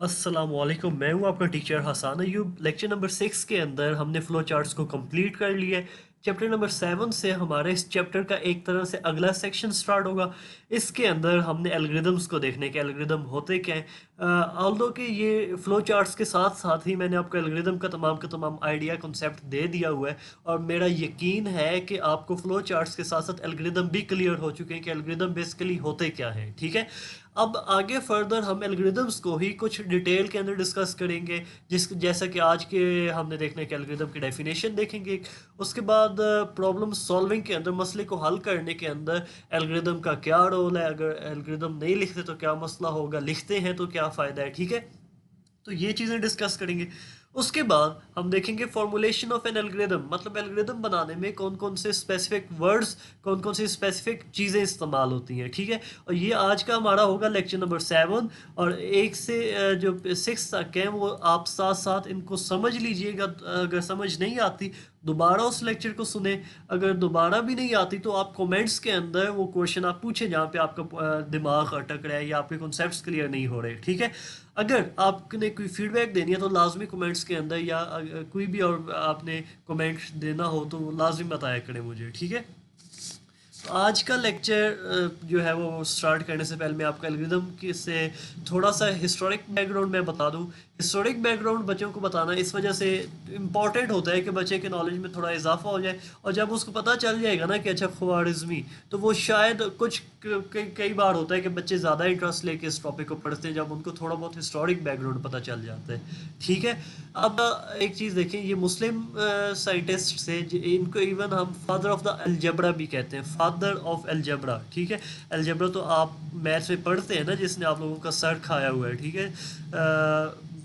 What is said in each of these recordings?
अस्सलामुअलैकुम, मैं हूँ आपका teacher Hasan Ayub. Lecture number 6 के अंदर हमने फ़्लो चार्ट्स को कंप्लीट कर लिया है। चैप्टर नंबर 7 से हमारे इस चैप्टर का एक तरह से अगला सेक्शन स्टार्ट होगा। इसके अंदर हमने एल्गोरिदम्स को देखने के एल्गोरिदम होते क्या हैं। ऑल्दो कि ये फ़्लो चार्ट्स के साथ साथ ही मैंने आपको एल्गोरिदम का तमाम आइडिया कॉन्सेप्ट दे दिया हुआ है, और मेरा यकीन है कि आपको फ़्लो चार्ट्स के साथ साथ एल्गोरिदम भी क्लियर हो चुके हैं कि एल्गोरिदम बेसिकली होते क्या हैं। ठीक है, अब आगे फर्दर हम एल्गोरिदम्स को ही कुछ डिटेल के अंदर डिस्कस करेंगे, जैसा कि आज के हमने देखने के एल्गोरिदम की डेफिनेशन देखेंगे। उसके बाद प्रॉब्लम सॉल्विंग के अंदर, मसले को हल करने के अंदर एल्गोरिदम का क्या रोल है, अगर एल्गोरिदम नहीं लिखते तो क्या मसला होगा, लिखते हैं तो क्या फ़ायदा है। ठीक है, तो ये चीज़ें डिस्कस करेंगे। उसके बाद हम देखेंगे फॉर्मुलेशन ऑफ एन एल्गोरिदम, मतलब एल्गोरिदम बनाने में कौन कौन से स्पेसिफिक वर्ड्स, कौन कौन सी स्पेसिफिक चीज़ें इस्तेमाल होती हैं। ठीक है, और ये आज का हमारा होगा लेक्चर नंबर 7, और 1 से जो 6 तक है वो आप साथ साथ इनको समझ लीजिएगा। अगर समझ नहीं आती दोबारा उस लेक्चर को सुने, अगर दोबारा भी नहीं आती तो आप कमेंट्स के अंदर वो क्वेश्चन आप पूछें जहाँ पे आपका दिमाग अटक रहा है या आपके कॉन्सेप्ट्स क्लियर नहीं हो रहे। ठीक है, अगर आपने कोई फीडबैक देनी है तो लाजमी कमेंट्स के अंदर, या कोई भी और आपने कमेंट देना हो तो लाजमी बताया करें मुझे। ठीक है, तो आज का लेक्चर जो है वो स्टार्ट करने से पहले मैं आपका एल्गोरिदम की से थोड़ा सा हिस्टोरिक बैकग्राउंड मैं बता दूं। हिस्टोरिक बैकग्राउंड बच्चों को बताना इस वजह से इम्पॉर्टेंट होता है कि बच्चे के नॉलेज में थोड़ा इजाफा हो जाए, और जब उसको पता चल जाएगा ना कि अच्छा ख्वारिज़मी, तो वो शायद कुछ कई बार होता है कि बच्चे ज़्यादा इंटरेस्ट लेके इस टॉपिक को पढ़ते हैं जब उनको थोड़ा बहुत हिस्टोरिक बैकग्राउंड पता चल जाता है। ठीक है, अब एक चीज़ देखें, ये मुस्लिम साइंटिस्ट से, इनको इवन हम फादर ऑफ द अलजबरा भी कहते हैं, फादर ऑफ अलजबरा। ठीक है, अलजबरा तो आप मैथ्स में पढ़ते हैं ना, जिसने आप लोगों का सर खाया हुआ है। ठीक है,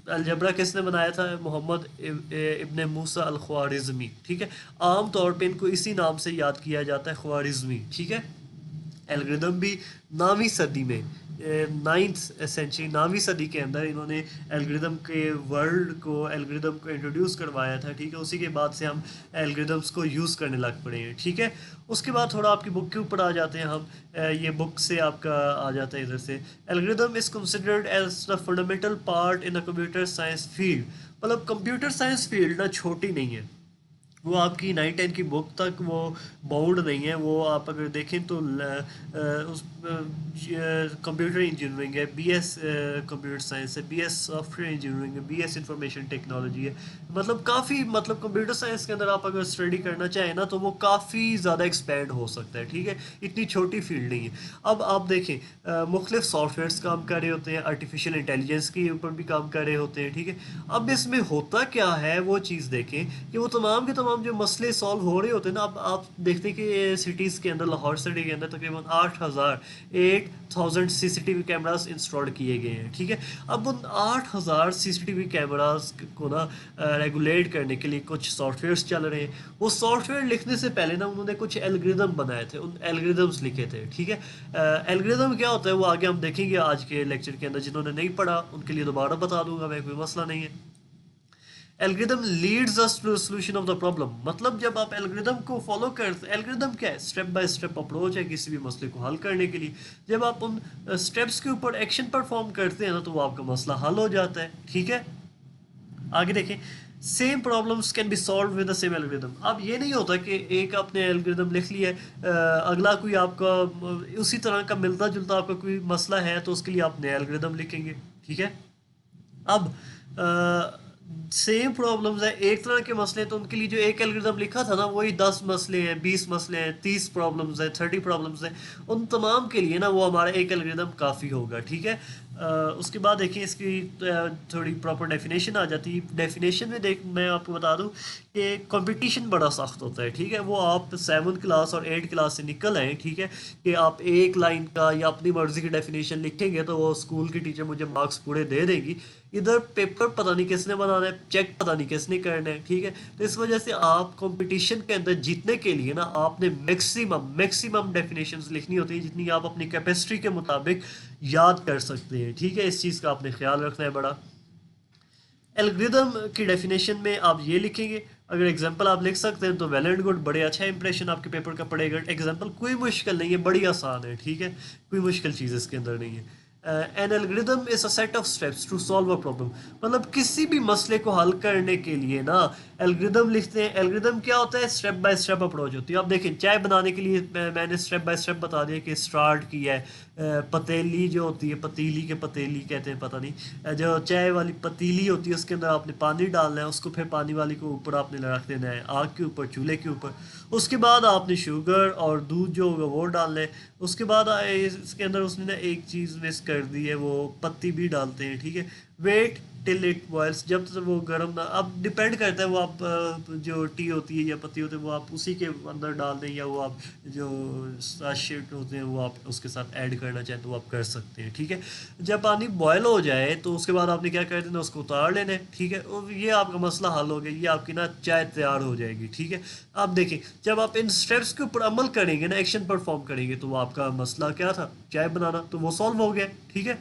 अलजबरा किसने बनाया था? मोहम्मद इब्ने मूसा अल ख्वारिज़मी। ठीक है, आम तौर पे इनको इसी नाम से याद किया जाता है, ख्वारिज़मी। ठीक है, एल्गोरिदम भी 9वीं सदी में, 9th सेंचुरी 9वीं सदी के अंदर इन्होंने एल्गोरिदम के वर्ल्ड को, एल्गोरिदम को इंट्रोड्यूस करवाया था। ठीक है, उसी के बाद से हम एल्गोरिदम्स को यूज़ करने लग पड़े हैं। ठीक है, उसके बाद थोड़ा आपकी बुक के ऊपर आ जाते हैं हम। ये बुक से आपका आ जाता है इधर से, algorithm is considered as the fundamental part in a computer science field. मतलब कंप्यूटर साइंस फील्ड ना छोटी नहीं है, वो आपकी 9-10 की बुक तक वो बाउंड नहीं है। वो आप अगर देखें तो उस कंप्यूटर इंजीनियरिंग है, बीएस कंप्यूटर साइंस है, बीएस सॉफ्टवेयर इंजीनियरिंग है, बीएस इंफॉर्मेशन टेक्नोलॉजी है। मतलब काफ़ी, मतलब कंप्यूटर साइंस के अंदर आप अगर स्टडी करना चाहें ना तो वो काफ़ी ज़्यादा एक्सपेंड हो सकता है। ठीक है, इतनी छोटी फील्ड नहीं है। अब आप देखें, मुख्तलिफ सॉफ्टवेयर्स काम कर रहे होते हैं, आर्टिफिशियल इंटेलिजेंस के ऊपर भी काम कर रहे होते हैं। ठीक है, अब इसमें होता क्या है वो चीज़ देखें कि वो तमाम के तमाम जो मसले सॉल्व हो रहे होते हैं ना। अब आप देखते हैं कि सिटीज़ के अंदर, लाहौर सिटी के अंदर तकरीबन 8,000 सीसीटीवी कैमरास इंस्टॉल किए गए हैं। ठीक है, अब उन 8,000 सीसीटीवी कैमरास को ना रेगुलेट करने के लिए कुछ सॉफ्टवेयर्स चल रहे हैं। वो सॉफ्टवेयर लिखने से पहले ना उन्होंने कुछ एल्गोरिदम बनाए थे, उन एल्गोरिदम्स लिखे थे। ठीक है, एल्गोरिदम क्या होता है वो आगे हम देखेंगे आज के लेक्चर के अंदर। जिन्होंने नहीं पढ़ा उनके लिए दोबारा बता दूंगा मैं, कोई मसला नहीं है। Algorithm leads us to solution of the problem, मतलब जब आप एल्गोरिदम को फॉलो करते, एल्गोरिदम क्या है? स्टेप बाय स्टेप अप्रोच है किसी भी मसले को हल करने के लिए। जब आप उन स्टेप्स के ऊपर एक्शन परफॉर्म करते हैं ना तो वो आपका मसला हल हो जाता है। ठीक है, आगे देखें, same problems can be solve with the same algorithm. अब ये नहीं होता कि एक आपने एल्गोरिदम लिख लिया है, अगला कोई आपका उसी तरह का मिलता जुलता आपका कोई मसला है तो उसके लिए आप नया एल्गोरिदम लिखेंगे। ठीक है, अब सेम प्रॉब्लम्स है, एक तरह के मसले हैं, तो उनके लिए जो एक एल्गोरिदम लिखा था ना वही 10 मसले हैं, 20 मसले हैं, 30 प्रॉब्लम्स हैं, 30 प्रॉब्लम्स हैं। उन तमाम के लिए ना वो हमारा एक एल्गोरिदम काफ़ी होगा। ठीक है, उसके बाद देखिए इसकी थोड़ी प्रॉपर डेफिनेशन आ जाती है। डेफिनेशन में देख मैं आपको बता दूं कि कंपटीशन बड़ा सख्त होता है। ठीक है, वो आप 7th क्लास और 8th क्लास से निकल आए। ठीक है, कि आप एक लाइन का या अपनी मर्जी की डेफिनेशन लिखेंगे तो वो स्कूल की टीचर मुझे मार्क्स पूरे दे देगी। इधर पेपर पता नहीं किसने बनाना है, चेक पता नहीं किसने करना है। ठीक है, तो इस वजह से आप कंपटीशन के अंदर जीतने के लिए ना आपने मैक्सिमम डेफिनेशंस लिखनी होती है, जितनी आप अपनी कैपेसिटी के मुताबिक याद कर सकते हैं। ठीक है, इस चीज़ का आपने ख्याल रखना है बड़ा। एल्गोरिदम की डेफिनेशन में आप ये लिखेंगे, अगर एग्जांपल आप लिख सकते हैं तो वेल एंड गुड, बड़े अच्छा इंप्रेशन आपके पेपर का पड़ेगा। एग्जांपल कोई मुश्किल नहीं है, बड़ी आसान है। ठीक है, कोई मुश्किल चीज़ इसके अंदर नहीं है। An algorithm is a set of steps to solve a problem. मतलब किसी भी मसले को हल करने के लिए ना एल्गोरिदम लिखते हैं। एल्गोरिदम क्या होता है? स्टेप बाय स्टेप अप्रोच होती है। अब देखिए चाय बनाने के लिए मैंने स्टेप बाय स्टेप बता दिया कि स्टार्ट किया है। पतीली जो होती है, पतीली के पतीली कहते हैं पता नहीं, जो चाय वाली पतीली होती है उसके अंदर आपने पानी डालना है, उसको फिर पानी वाली को ऊपर आपने रख देना है आग के ऊपर, चूल्हे के ऊपर। उसके बाद आपने शुगर और दूध जो होगा वो डालना है। उसके बाद इसके अंदर उसने ना एक चीज़ मिस कर दी है, वो पत्ती भी डालते हैं, ठीक है। वेट टिल इट बॉयल्स, जब तक वो गर्म ना, अब डिपेंड करता है वो आप जो टी होती है या पत्ती होती है वो आप उसी के अंदर डाल दें, या वो आप जो साशिट होते हैं वो आप उसके साथ ऐड करना चाहें तो वो आप कर सकते हैं, ठीक है। जब पानी बॉयल हो जाए तो उसके बाद आपने क्या कर देना, उसको उतार लेना है, ठीक है। और ये आपका मसला हल हो गया, ये आपकी ना चाय तैयार हो जाएगी, ठीक है। आप देखें जब आप इन स्टेप्स के ऊपर अमल करेंगे ना, एक्शन परफॉर्म करेंगे, तो वो आपका मसला क्या था, चाय बनाना, तो वो सॉल्व हो गया, ठीक है।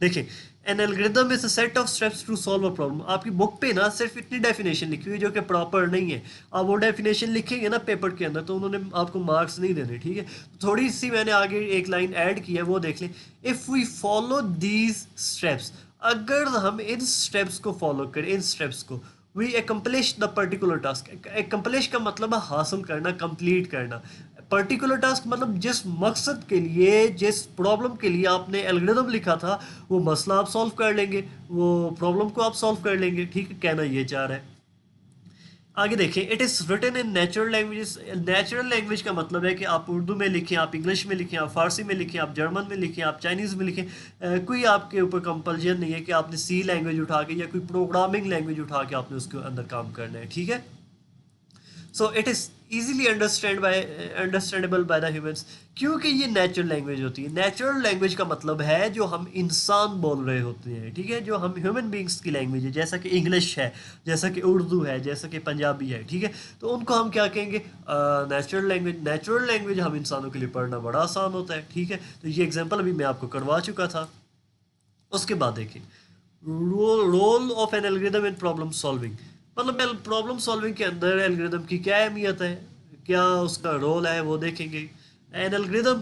देखिए an algorithm is a set of steps to solve a problem. आपकी बुक पे ना सिर्फ इतनी डेफिनेशन लिखी हुई है जो कि प्रॉपर नहीं है। आप वो डेफिनेशन लिखेंगे ना पेपर के अंदर तो उन्होंने आपको मार्क्स नहीं देने, ठीक है। तो थोड़ी सी मैंने आगे एक लाइन ऐड की है, वो देख लें। If we follow these steps, अगर हम इन स्टेप्स को फॉलो करें, इन स्टेप्स को, we accomplish the particular task. Accomplish का मतलब है हासिल करना, कंप्लीट करना। पर्टिकुलर टास्क मतलब जिस मकसद के लिए, जिस प्रॉब्लम के लिए आपने एल्गोरिदम लिखा था, वो मसला आप सॉल्व कर लेंगे, वो प्रॉब्लम को आप सॉल्व कर लेंगे, ठीक है। कहना ये चाह रहा है। आगे देखें, it is written in natural languages. Natural language का मतलब है कि आप उर्दू में लिखें, आप इंग्लिश में लिखें, आप फारसी में लिखें, आप जर्मन में लिखें, आप चाइनीज़ में लिखें। कोई आपके ऊपर कंपल्जन नहीं है कि आपने सी लैंग्वेज उठा के या कोई प्रोग्रामिंग लैंग्वेज उठा के आपने उसके अंदर काम करना है, ठीक है। So it is easily understandable by the humans, क्योंकि ये नेचुरल लैंग्वेज होती है। नेचुरल लैंग्वेज का मतलब है जो हम इंसान बोल रहे होते हैं, ठीक है, जो हम ह्यूमन बींग्स की लैंग्वेज है, जैसा कि इंग्लिश है, जैसा कि उर्दू है, जैसा कि पंजाबी है, ठीक है। तो उनको हम क्या कहेंगे, नेचुरल लैंग्वेज। नेचुरल लैंग्वेज हम इंसानों के लिए पढ़ना बड़ा आसान होता है, ठीक है। तो ये एग्जाम्पल अभी मैं आपको करवा चुका था। उसके बाद देखिए, role of an algorithm in problem solving. मतलब प्रॉब्लम सॉल्विंग के अंदर एल्गोरिदम की क्या अहमियत है, क्या उसका रोल है, वो देखेंगे। An algorithm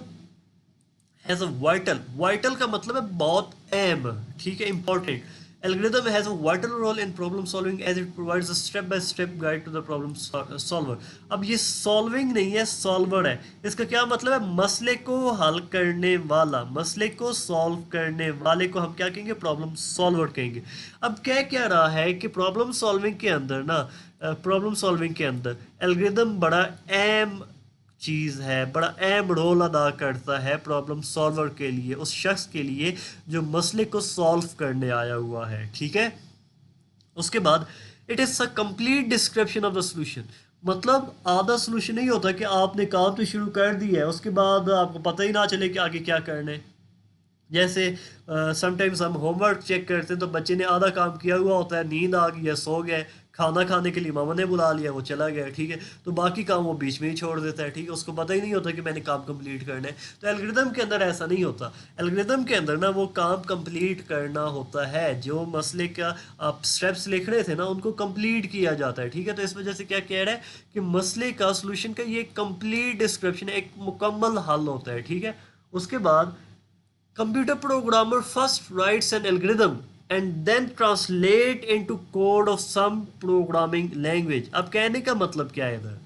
has a vital, vital का मतलब है बहुत अहम, ठीक है, important. Algorithm has a vital role in problem solving as it provides a step by step guide to the problem solver. अब ये सॉल्विंग नहीं है, सॉल्वर है। इसका क्या मतलब है, मसले को हल करने वाला, मसले को सॉल्व करने वाले को हम क्या कहेंगे, प्रॉब्लम सॉल्वर कहेंगे। अब क्या क्या रहा है कि प्रॉब्लम सॉल्विंग के अंदर ना, प्रॉब्लम सॉल्विंग के अंदर एल्गोरिदम बड़ा अहम चीज़ है, बड़ा अहम रोल अदा करता है प्रॉब्लम सॉल्वर के लिए, उस शख्स के लिए जो मसले को सॉल्व करने आया हुआ है, ठीक है। उसके बाद it is a complete description of the solution. मतलब आधा सोल्यूशन नहीं होता कि आपने काम तो शुरू कर दिया है उसके बाद आपको पता ही ना चले कि आगे क्या करना है। जैसे समटाइम्स हम होमवर्क चेक करते हैं तो बच्चे ने आधा काम किया हुआ होता है, नींद आ गई है, सो गए, खाना खाने के लिए मामा ने बुला लिया, वो चला गया, ठीक है। तो बाकी काम वो बीच में ही छोड़ देता है, ठीक है, उसको पता ही नहीं होता कि मैंने काम कंप्लीट करना है। तो एल्गोरिदम के अंदर ऐसा नहीं होता। एल्गोरिदम के अंदर ना वो काम कंप्लीट करना होता है, जो मसले का आप स्टेप्स लिख रहे थे ना उनको कंप्लीट किया जाता है, ठीक है। तो इस वजह से क्या कह रहा है कि मसले का सोल्यूशन का ये कंप्लीट डिस्क्रिप्शन है, एक मुकम्मल हल होता है, ठीक है। उसके बाद computer programmer first writes an algorithm and then translate into code of some programming language। अब कहने का मतलब क्या है इधर,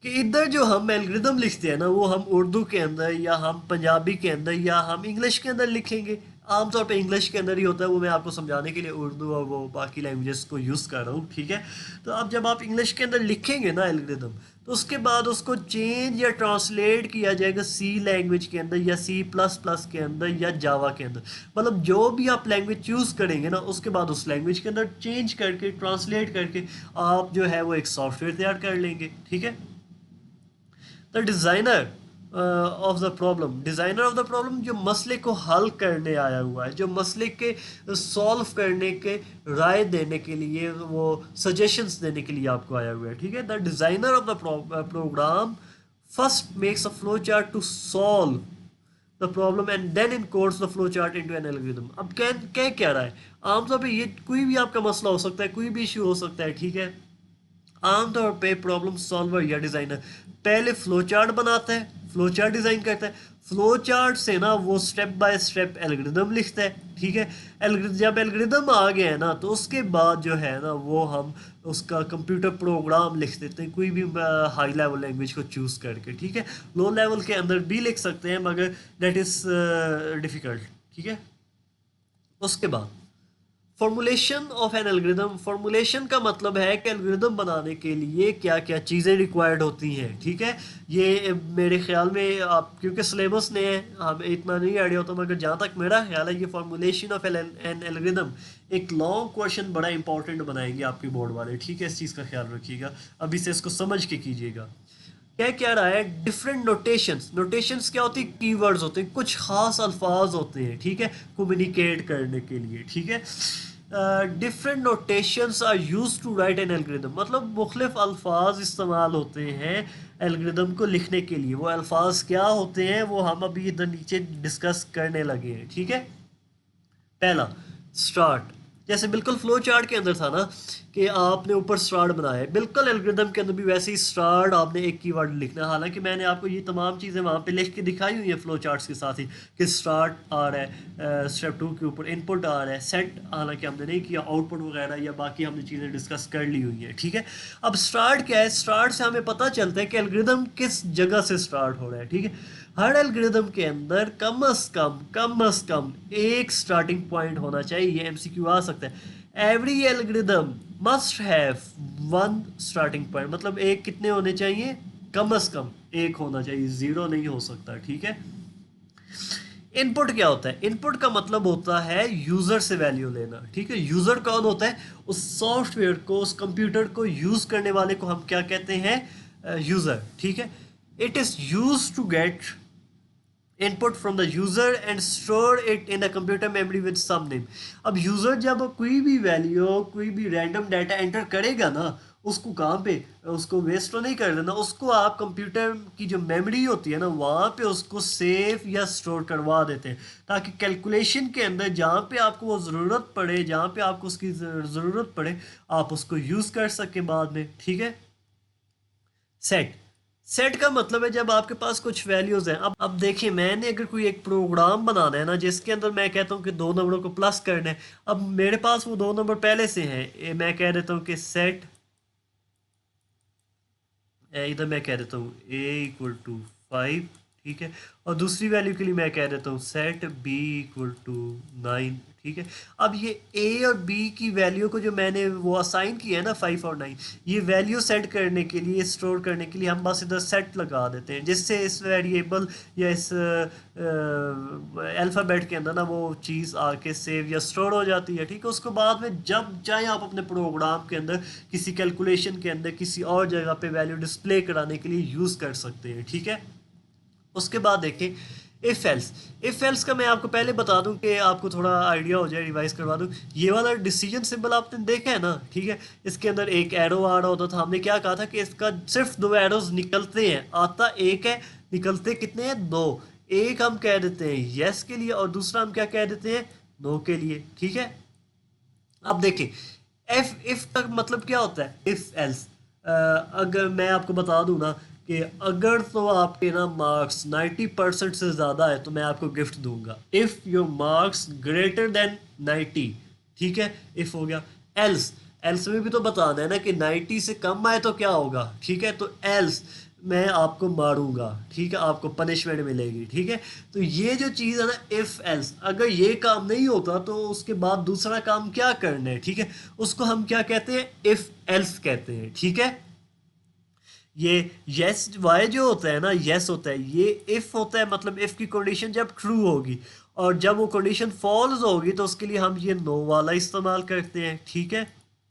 कि इधर जो हम एल्गोरिदम लिखते हैं ना वो हम उर्दू के अंदर या हम पंजाबी के अंदर या हम इंग्लिश के अंदर लिखेंगे। आमतौर पे इंग्लिश के अंदर ही होता है, वो मैं आपको समझाने के लिए उर्दू और वो बाकी लैंग्वेजेस को यूज़ कर रहा हूँ, ठीक है। तो अब जब आप इंग्लिश के अंदर लिखेंगे ना एल्गोरिदम, तो उसके बाद उसको चेंज या ट्रांसलेट किया जाएगा सी लैंग्वेज के अंदर या सी प्लस प्लस के अंदर या जावा के अंदर। मतलब जो भी आप लैंग्वेज चूज़ करेंगे ना उसके बाद उस लैंग्वेज के अंदर चेंज करके, ट्रांसलेट करके आप जो है वो एक सॉफ्टवेयर तैयार कर लेंगे, ठीक है। The designer of the problem, designer of the problem जो मसले को हल करने आया हुआ है, जो मसले के सॉल्व करने के राय देने के लिए, वो सजेशंस देने के लिए आपको आया हुआ है, ठीक है। The designer of the program first makes a flow chart to solve the problem and then encodes the flow chart into an algorithm. अब क्या रहा है, आमतौर पे ये कोई भी आपका मसला हो सकता है, कोई भी इशू हो सकता है, ठीक है। आमतौर पे प्रॉब्लम सॉल्वर या डिज़ाइनर पहले फ्लो चार्ट बनाता है, फ्लो चार्ट डिज़ाइन करता है, फ्लो चार्ट से ना वो स्टेप बाय स्टेप एल्गोरिदम लिखता है, ठीक है। जब एल्गोरिदम आ गया है ना तो उसके बाद जो है ना वो हम उसका कंप्यूटर प्रोग्राम लिख देते हैं, कोई भी हाई लेवल लैंग्वेज को चूज़ करके, ठीक है। लो लेवल के अंदर भी लिख सकते हैं मगर दैट इज़ डिफ़िकल्ट, ठीक है। उसके बाद formulation of an algorithm, formulation का मतलब है कि एल्गोरिदम बनाने के लिए क्या क्या चीज़ें रिक्वायर्ड होती हैं, ठीक है। ये मेरे ख्याल में आप क्योंकि सिलेबस ने हमें इतना नहीं आइडिया होता मगर जहाँ तक मेरा ख्याल है ये फॉर्मूलेशन ऑफ एन एल्गोरिदम एक लॉन्ग क्वेश्चन बड़ा इंपॉर्टेंट बनाएंगे आपके बोर्ड वाले, ठीक है। इस चीज़ का ख्याल रखिएगा, अभी से इसको समझ के कीजिएगा। क्या क्या रहा है, डिफरेंट नोटेशंस, नोटेशंस क्या होती है, कीवर्ड्स होते हैं, कुछ खास अल्फाज होते हैं, ठीक है, कम्युनिकेट करने के लिए, ठीक है। Different notations are use to write an algorithm, मतलब मुख्तलिफ अल्फाज इस्तेमाल होते हैं एल्गोरिदम को लिखने के लिए। वो अल्फाज क्या होते हैं वो हम अभी इधर नीचे डिस्कस करने लगे हैं, ठीक है। पहला स्टार्ट, जैसे बिल्कुल फ्लो चार्ट के अंदर था ना कि आपने ऊपर स्टार्ट बनाया है, बिल्कुल एल्गोरिदम के अंदर भी वैसे ही स्टार्ट आपने एक कीवर्ड लिखना है। हालांकि मैंने आपको ये तमाम चीज़ें वहाँ पे लिख के दिखाई हुई हैं फ्लो चार्ट्स के साथ ही कि स्टार्ट आ रहा है, स्टेप 2 के ऊपर इनपुट आ रहा है, सेट हालांकि हमने नहीं किया, आउटपुट वगैरह या बाकी हमने चीज़ें डिस्कस कर ली हुई हैं, ठीक है। अब स्टार्ट क्या है, स्टार्ट से हमें पता चलता है कि एल्गोरिदम किस जगह से स्टार्ट हो रहा है, ठीक है। हर एल्गोरिदम के अंदर कम एक स्टार्टिंग पॉइंट होना चाहिए, ये एमसीक्यू आ सकता है। Every algorithm must have one starting point, मतलब एक कितने होने चाहिए, कम से कम एक होना चाहिए, जीरो नहीं हो सकता, ठीक है। इनपुट क्या होता है, इनपुट का मतलब होता है यूजर से वैल्यू लेना, ठीक है। यूजर कौन होता है, उस सॉफ्टवेयर को, उस कंप्यूटर को यूज करने वाले को हम क्या कहते हैं, यूजर, ठीक है। It is use to get input from the user and store it in the computer memory with some name. अब यूजर जब कोई भी वैल्यू, कोई भी रैंडम डाटा एंटर करेगा ना, उसको कहाँ पे, उसको वेस्ट तो नहीं कर देना, उसको आप कंप्यूटर की जो मेमोरी होती है ना वहाँ पे उसको सेव या स्टोर करवा देते हैं, ताकि कैलकुलेशन के अंदर जहाँ पे आपको वो ज़रूरत पड़े, जहाँ पे आपको उसकी ज़रूरत पड़े, आप उसको यूज़ कर सके बाद में, ठीक है। सेट, सेट का मतलब है जब आपके पास कुछ वैल्यूज हैं। अब देखिए, मैंने अगर कोई एक प्रोग्राम बनाना है ना जिसके अंदर मैं कहता हूँ कि दो नंबरों को प्लस करना है, अब मेरे पास वो दो नंबर पहले से हैं, मैं कह देता हूँ कि सेट, इधर मैं कह देता हूँ a = 5, ठीक है। और दूसरी वैल्यू के लिए मैं कह देता हूँ सेट b = 9, ठीक है। अब ये a और b की वैल्यू को जो मैंने वो असाइन किया है ना 5 और 9, ये वैल्यू सेट करने के लिए, स्टोर करने के लिए हम बस इधर सेट लगा देते हैं, जिससे इस वेरिएबल या इस अल्फ़ाबेट के अंदर ना वो चीज़ आके सेव या स्टोर हो जाती है, ठीक है। उसको बाद में जब चाहे आप अपने प्रोग्राम के अंदर किसी कैलकुलेशन के अंदर किसी और जगह पे वैल्यू डिस्प्ले कराने के लिए यूज़ कर सकते हैं, ठीक है। उसके बाद देखें इफ़ एल्स, इफ़ एल्स का मैं आपको पहले बता दूं कि आपको थोड़ा आइडिया हो जाए, रिवाइज करवा दूं। ये वाला डिसीजन सिंबल आपने देखा है ना, ठीक है। इसके अंदर एक एरो आ रहा होता था, हमने क्या कहा था कि इसका सिर्फ दो एरोज निकलते हैं, आता एक है, निकलते कितने हैं, दो। एक हम कह देते हैं यस के लिए और दूसरा हम क्या कह देते हैं, नो के लिए, ठीक है। अब देखें इफ का मतलब क्या होता है, इफ एल्स। अगर मैं आपको बता दूं ना कि अगर तो आपके ना मार्क्स 90% से ज़्यादा है तो मैं आपको गिफ्ट दूंगा, if your marks greater than 90, ठीक है। इफ़ हो गया। एल्स, एल्स में भी तो बताना है ना कि 90 से कम आए तो क्या होगा, ठीक है। तो एल्स मैं आपको मारूंगा, ठीक है, आपको पनिशमेंट मिलेगी, ठीक है। तो ये जो चीज़ है ना इफ़ एल्स, अगर ये काम नहीं होता तो उसके बाद दूसरा काम क्या करना है, ठीक है, उसको हम क्या कहते हैं, इफ़ एल्स कहते हैं, ठीक है। ये यस वाई जो होता है ना, यस होता है, ये इफ़ होता है, मतलब इफ़ की कंडीशन जब ट्रू होगी, और जब वो कंडीशन फॉल्स होगी तो उसके लिए हम ये नो वाला इस्तेमाल करते हैं, ठीक है।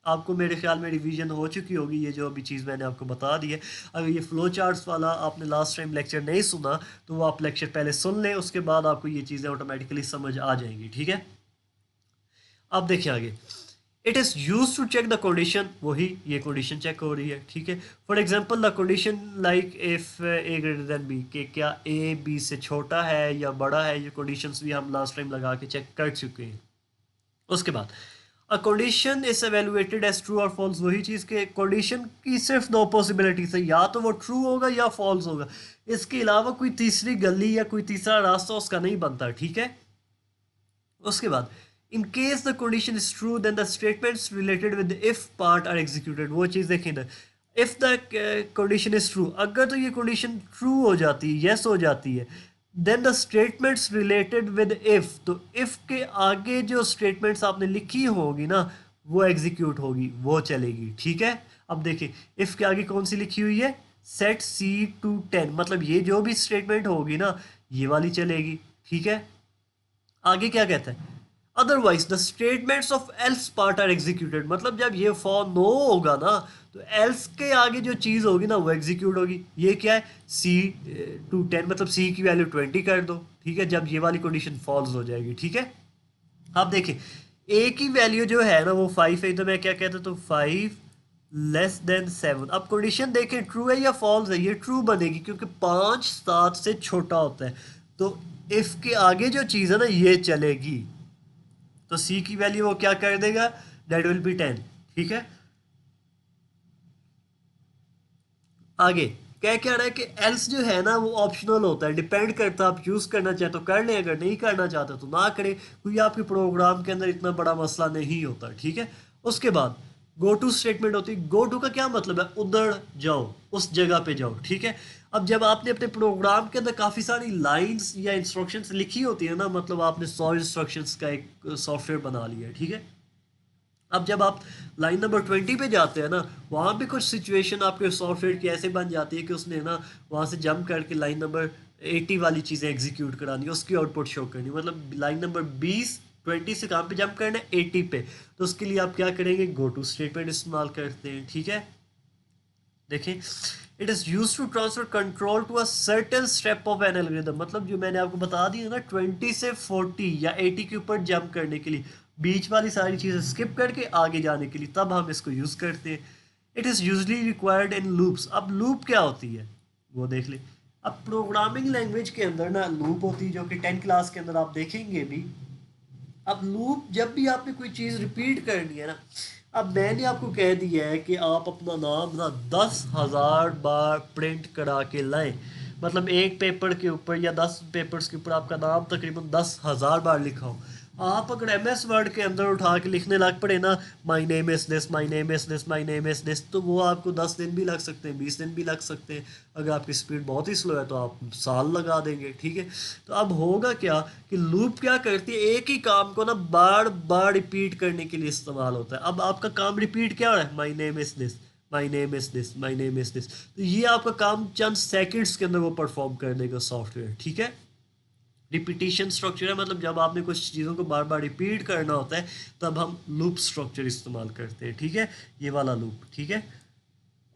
आपको मेरे ख्याल में रिवीजन हो चुकी होगी ये जो अभी चीज़ मैंने आपको बता दी है। अगर ये फ्लो चार्ट्स वाला आपने लास्ट टाइम लेक्चर नहीं सुना तो वो आप लेक्चर पहले सुन लें, उसके बाद आपको ये चीज़ें ऑटोमेटिकली समझ आ जाएंगी, ठीक है। अब देखिए आगे, it is use to check the condition, वही ये कंडीशन चेक हो रही है, ठीक है। For example the condition like if A greater than B, कि क्या ए बी से छोटा है या बड़ा है, ये कंडीशंस भी हम लास्ट टाइम लगा के चेक कर चुके हैं। उसके बाद a condition is evaluated as true और फॉल्स, वही चीज़ के कंडीशन की सिर्फ दो पॉसिबिलिटीज है, या तो वो ट्रू होगा या फॉल्स होगा, इसके अलावा कोई तीसरी गली या कोई तीसरा रास्ता उसका नहीं बनता, ठीक है। उसके बाद in case the condition is true then the statements related with if part are executed, वो चीज़ देखें ना, if the condition is true, अगर तो ये कंडीशन ट्रू हो जाती है, यस हो जाती है, then the statements related with if, तो इफ के आगे जो स्टेटमेंट्स आपने लिखी होगी ना वो एग्जीक्यूट होगी, वो चलेगी, ठीक है। अब देखिए इफ के आगे कौन सी लिखी हुई है, सेट सी टू 10, मतलब ये जो भी स्टेटमेंट होगी ना ये वाली चलेगी, ठीक है। आगे क्या कहता है, otherwise the statements of else part are executed, मतलब जब ये फॉर नो होगा ना तो एल्स के आगे जो चीज़ होगी ना वो एग्जीक्यूट होगी। ये क्या है, सी टू 10, मतलब सी की वैल्यू 20 कर दो, ठीक है, जब ये वाली कंडीशन फॉल्स हो जाएगी, ठीक है। अब देखिए ए की वैल्यू जो है ना वो 5 है, तो मैं क्या कहता हूँ 5 लेस देन 7। अब कंडीशन देखें ट्रू है या फॉल्स है, ये ट्रू बनेगी क्योंकि 5 7 से छोटा होता है, तो इफ के आगे जो चीज़ है ना ये चलेगी, तो सी की वैल्यू वो क्या कर देगा, दैट विल बी 10, ठीक है। आगे क्या रहा है कि एल्स जो है ना वो ऑप्शनल होता है, डिपेंड करता है, आप यूज़ करना चाहे तो कर लें, अगर नहीं करना चाहते तो ना करें, कोई आपके प्रोग्राम के अंदर इतना बड़ा मसला नहीं होता, ठीक है। उसके बाद गो टू स्टेटमेंट होती है, गो टू का क्या मतलब है, उधर जाओ, उस जगह पे जाओ, ठीक है। अब जब आपने अपने प्रोग्राम के अंदर काफ़ी सारी लाइंस या इंस्ट्रक्शंस लिखी होती है ना, मतलब आपने 100 इंस्ट्रक्शंस का एक सॉफ्टवेयर बना लिया है, ठीक है। अब जब आप लाइन नंबर 20 पे जाते हैं ना, वहाँ पे कुछ सिचुएशन आपके सॉफ्टवेयर की ऐसे बन जाती है कि उसने ना वहाँ से जंप करके लाइन नंबर 80 वाली चीज़ें एग्जीक्यूट करानी, उसकी आउटपुट शो करनी, मतलब लाइन नंबर 20 से कहाँ पे जंप करना है, 80 पे, तो उसके लिए आप क्या करेंगे, गो टू स्टेटमेंट इस्तेमाल करते हैं, ठीक है। देखें it is use to transfer control to a certain step of an algorithm, मतलब जो मैंने आपको बता दी है ना 20 से 40 या 80 के ऊपर जंप करने के लिए, बीच वाली सारी चीज़ें स्किप करके आगे जाने के लिए, तब हम इसको यूज़ करते हैं। It is usually required in loops, अब लूप क्या होती है वो देख ले। अब प्रोग्रामिंग लैंग्वेज के अंदर ना लूप होती है, जो कि 10 क्लास के अंदर आप देखेंगे भी। अब लूप जब भी आपने कोई चीज़ रिपीट करनी है ना, अब मैंने आपको कह दिया है कि आप अपना नाम ना 10,000 बार प्रिंट करा के लाएं, मतलब एक पेपर के ऊपर या 10 पेपर्स के ऊपर आपका नाम तकरीबन 10,000 बार लिखा हो। आप अगर MS वर्ड के अंदर उठा के लिखने लग पड़े ना, my name is this, my name is this, my name is this, तो वो आपको 10 दिन भी लग सकते हैं, 20 दिन भी लग सकते हैं। अगर आपकी स्पीड बहुत ही स्लो है तो आप साल लगा देंगे, ठीक है। तो अब होगा क्या कि लूप क्या करती है, एक ही काम को ना बार बार रिपीट करने के लिए इस्तेमाल होता है। अब आपका काम रिपीट क्या हो रहा है, my name is this, my name is this, my name is this, तो ये आपका काम चंद सेकेंड्स के अंदर वो परफॉर्म कर देगा सॉफ्टवेयर, ठीक है। रिपीटिशन स्ट्रक्चर है, मतलब जब आपने कुछ चीज़ों को बार बार रिपीट करना होता है तब हम लूप स्ट्रक्चर इस्तेमाल करते हैं, ठीक है, ये वाला लूप, ठीक है।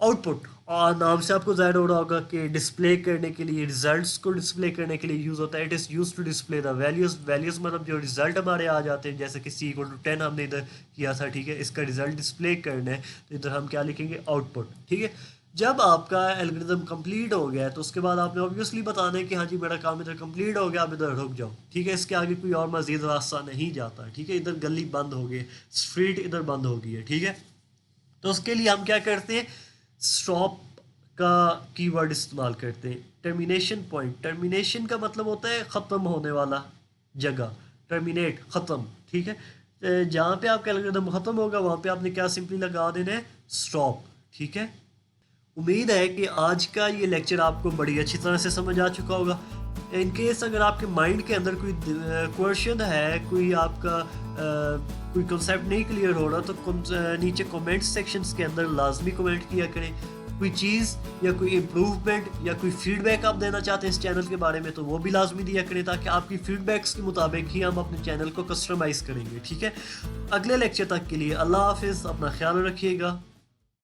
आउटपुट, और नाम से आपको ज़ाहिर हो रहा होगा कि डिस्प्ले करने के लिए, रिजल्ट्स को डिस्प्ले करने के लिए यूज़ होता है। It is use to display the values, values मतलब जो रिजल्ट हमारे आ जाते हैं, जैसे कि C=10 हमने इधर किया था, ठीक है, इसका रिजल्ट डिस्प्ले करना है तो इधर हम क्या लिखेंगे, आउटपुट, ठीक है। जब आपका एल्गोरिथम कंप्लीट हो गया है तो उसके बाद आपने ऑब्वियसली बताना है कि हाँ जी मेरा काम इधर कंप्लीट हो गया, आप इधर रुक जाओ, ठीक है, इसके आगे कोई और मज़ीद रास्ता नहीं जाता, ठीक है, इधर गली बंद हो गई, स्ट्रीट इधर बंद हो गई है, ठीक है। तो उसके लिए हम क्या करते हैं, स्टॉप का कीवर्ड इस्तेमाल करते हैं। टर्मिनेशन पॉइंट, टर्मिनेशन का मतलब होता है ख़त्म होने वाला जगह, टर्मिनेट, ख़त्म, ठीक है। जहाँ पे आपका एल्गोरिथम ख़त्म होगा वहाँ पे आपने क्या सिंपली लगा देना है, स्टॉप, ठीक है। उम्मीद है कि आज का ये लेक्चर आपको बड़ी अच्छी तरह से समझ आ चुका होगा। इन केस अगर आपके माइंड के अंदर कोई क्वेश्चन है, कोई आपका कोई कंसेप्ट नहीं क्लियर हो रहा, तो नीचे कमेंट सेक्शंस के अंदर लाजमी कमेंट किया करें। कोई चीज़ या कोई इम्प्रूवमेंट या कोई फीडबैक आप देना चाहते हैं इस चैनल के बारे में तो वो भी लाजमी दिया करें, ताकि आपकी फीडबैक्स के मुताबिक ही हम अपने चैनल को कस्टमाइज़ करेंगे, ठीक है। अगले लेक्चर तक के लिए अल्लाह हाफिज़, अपना ख्याल रखिएगा।